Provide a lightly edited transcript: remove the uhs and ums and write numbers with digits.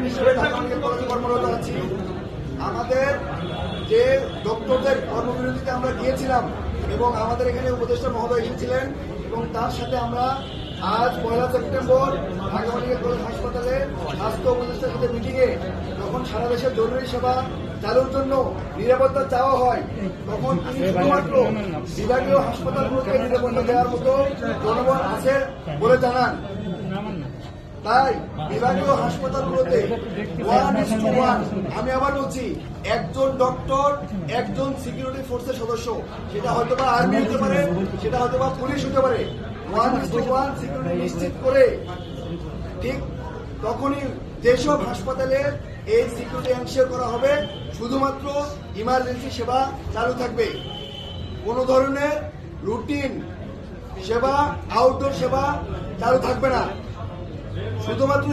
Student হিসেবে Dhaka medical কলেজে কর্মরত আছি। আমাদের যে ডক্টরদের কর্মবিরতিতে আমরা গিয়েছিলাম এবং আমাদের এখানে উপদেষ্টা মহোদয় এসেছিলেন এবং তার সাথে আমরা আজ 1 সেপ্টেম্বর ঢাকা মেডিকেল কলেজ হাসপাতালে স্বাস্থ্য উপদেষ্টার সাথে মিটিংয়ে যখন সারা দেশের জরুরি সেবা চালুর জন্য নিরাপত্তা চাওয়া হয়, তখন তিনি শুধুমাত্র বিভাগীয় হাসপাতালগুলোকে নিরাপত্তা দেওয়ার মতো জনগণ আছে বলে জানান। তাই বিভাগীয় হাসপাতালগুলোতে 1:1, আমি আবার বলছি, একজন ডক্টর, একজন সিকিউরিটি ফোর্সের সদস্য, সেটা হয়তো বা আর্মি হতে পারে, সেটা হয়তো বা পুলিশ হতে পারে, 1:1 সিকিউরিটি নিশ্চিত করে ঠিক তখনই যেসব হাসপাতালে এই সিকিউরিটি এনশিওর করা হবে, শুধুমাত্র ইমার্জেন্সি সেবা চালু থাকবে। কোন ধরনের রুটিন সেবা, আউটডোর সেবা চালু থাকবে না, শুধুমাত্র